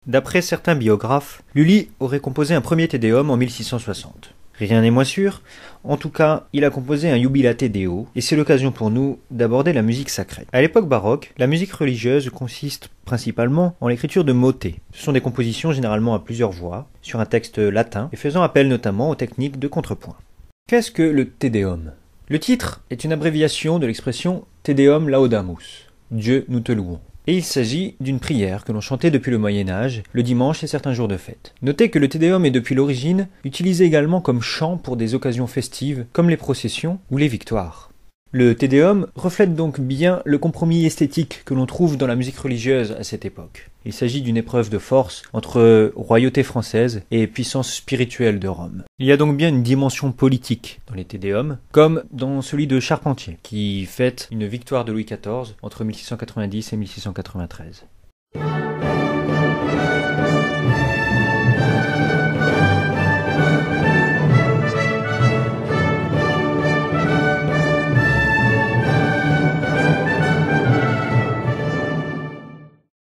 D'après certains biographes, Lully aurait composé un premier Te Deum en 1660. Rien n'est moins sûr, en tout cas, il a composé un Jubilate Deo, et c'est l'occasion pour nous d'aborder la musique sacrée. À l'époque baroque, la musique religieuse consiste principalement en l'écriture de motets. Ce sont des compositions généralement à plusieurs voix, sur un texte latin, et faisant appel notamment aux techniques de contrepoint. Qu'est-ce que le Te Deum ? Le titre est une abréviation de l'expression Te Deum Laudamus, Dieu nous te louons. Et il s'agit d'une prière que l'on chantait depuis le Moyen-Âge, le dimanche et certains jours de fête. Notez que le Te Deum est depuis l'origine utilisé également comme chant pour des occasions festives, comme les processions ou les victoires. Le Te Deum reflète donc bien le compromis esthétique que l'on trouve dans la musique religieuse à cette époque. Il s'agit d'une épreuve de force entre royauté française et puissance spirituelle de Rome. Il y a donc bien une dimension politique dans les Te Deum, comme dans celui de Charpentier, qui fête une victoire de Louis XIV entre 1690 et 1693.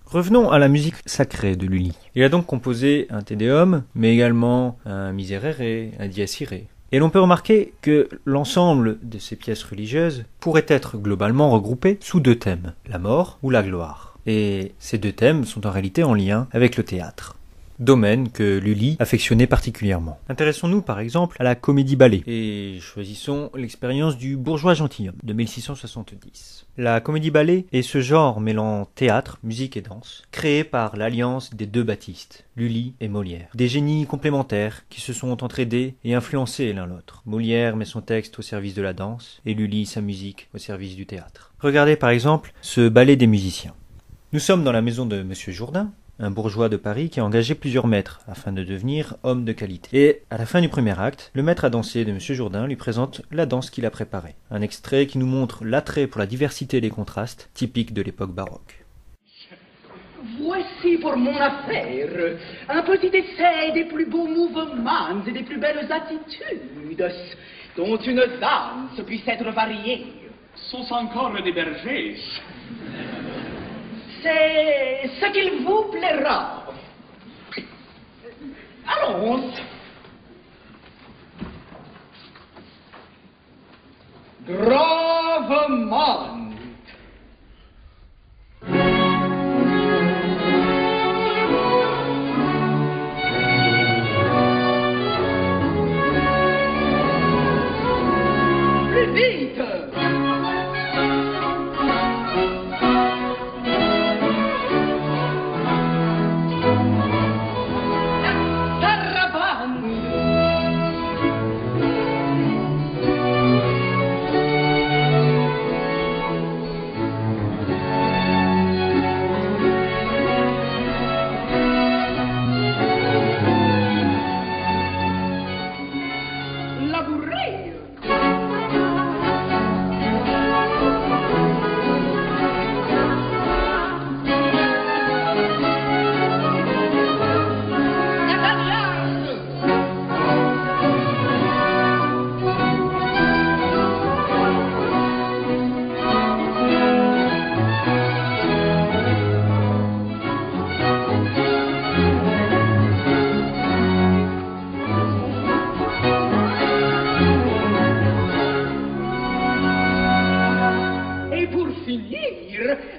Revenons à la musique sacrée de Lully. Il a donc composé un Te Deum, mais également un Miserere, un Dies Irae. Et l'on peut remarquer que l'ensemble de ces pièces religieuses pourrait être globalement regroupé sous deux thèmes, la mort ou la gloire. Et ces deux thèmes sont en réalité en lien avec le théâtre, domaine que Lully affectionnait particulièrement. Intéressons-nous par exemple à la comédie-ballet et choisissons l'expérience du bourgeois gentilhomme de 1670. La comédie-ballet est ce genre mêlant théâtre, musique et danse, créé par l'alliance des deux Baptistes, Lully et Molière. Des génies complémentaires qui se sont entraidés et influencés l'un l'autre. Molière met son texte au service de la danse et Lully sa musique au service du théâtre. Regardez par exemple ce ballet des musiciens. Nous sommes dans la maison de Monsieur Jourdain, un bourgeois de Paris qui a engagé plusieurs maîtres afin de devenir homme de qualité. Et à la fin du premier acte, le maître à danser de M. Jourdain lui présente la danse qu'il a préparée. Un extrait qui nous montre l'attrait pour la diversité et les contrastes typiques de l'époque baroque. Voici pour mon affaire un petit essai des plus beaux mouvements et des plus belles attitudes dont une danse puisse être variée. Sont encore des bergers. C'est ce qu'il vous plaira. Allons. Gravement. Plus vite.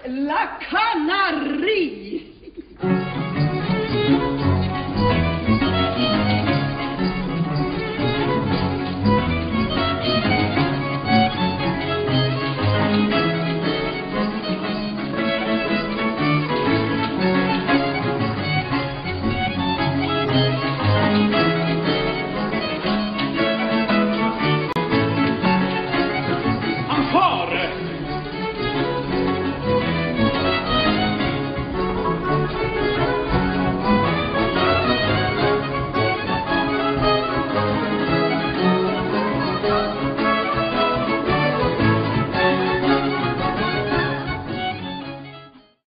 La canarie.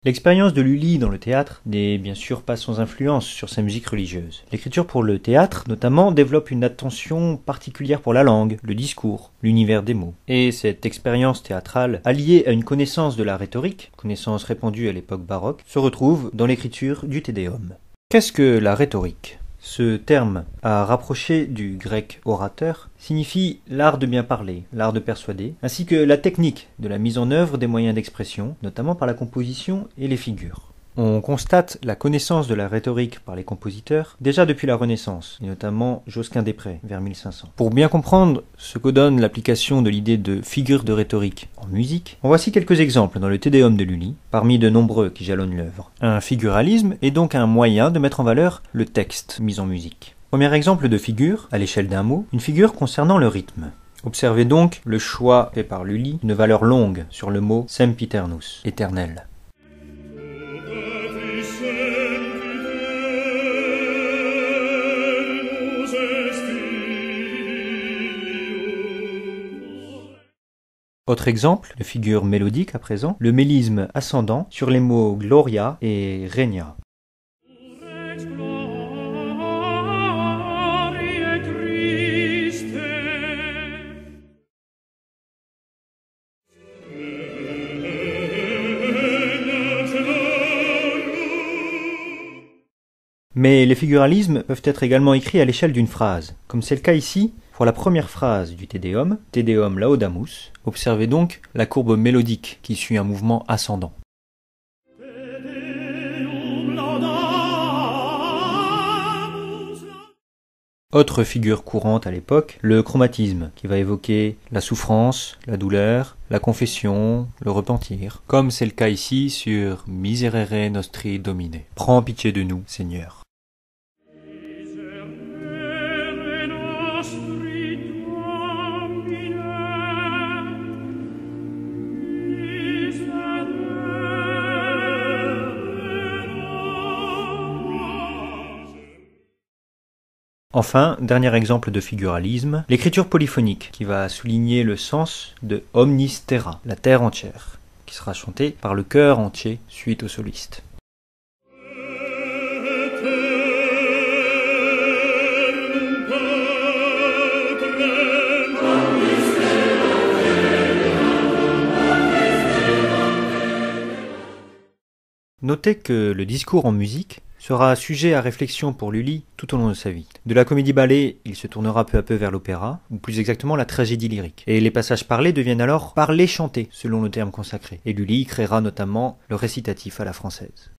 L'expérience de Lully dans le théâtre n'est bien sûr pas sans influence sur sa musique religieuse. L'écriture pour le théâtre, notamment, développe une attention particulière pour la langue, le discours, l'univers des mots. Et cette expérience théâtrale, alliée à une connaissance de la rhétorique, connaissance répandue à l'époque baroque, se retrouve dans l'écriture du Te Deum. Qu'est-ce que la rhétorique ? Ce terme, à rapprocher du grec orateur, signifie l'art de bien parler, l'art de persuader, ainsi que la technique de la mise en œuvre des moyens d'expression, notamment par la composition et les figures. On constate la connaissance de la rhétorique par les compositeurs déjà depuis la Renaissance, et notamment Josquin des Prés, vers 1500. Pour bien comprendre ce que donne l'application de l'idée de figure de rhétorique en musique, en voici quelques exemples dans le Te Deum de Lully, parmi de nombreux qui jalonnent l'œuvre. Un figuralisme est donc un moyen de mettre en valeur le texte mis en musique. Premier exemple de figure, à l'échelle d'un mot, une figure concernant le rythme. Observez donc le choix fait par Lully d'une valeur longue sur le mot sempiternus, éternel. Autre exemple, de figure mélodique à présent, le mélisme ascendant sur les mots gloria et regna. Mais les figuralismes peuvent être également écrits à l'échelle d'une phrase, comme c'est le cas ici pour la première phrase du Te Deum Laudamus. Observez donc la courbe mélodique qui suit un mouvement ascendant. Autre figure courante à l'époque, le chromatisme, qui va évoquer la souffrance, la douleur, la confession, le repentir, comme c'est le cas ici sur Miserere Nostri Domine. Prends pitié de nous, Seigneur. Enfin, dernier exemple de figuralisme, l'écriture polyphonique, qui va souligner le sens de Omnis Terra, la terre entière, qui sera chantée par le chœur entier suite au soliste. Notez que le discours en musique sera sujet à réflexion pour Lully tout au long de sa vie. De la comédie-ballet, il se tournera peu à peu vers l'opéra, ou plus exactement la tragédie lyrique. Et les passages parlés deviennent alors parlés chantés, selon le terme consacré. Et Lully créera notamment le récitatif à la française.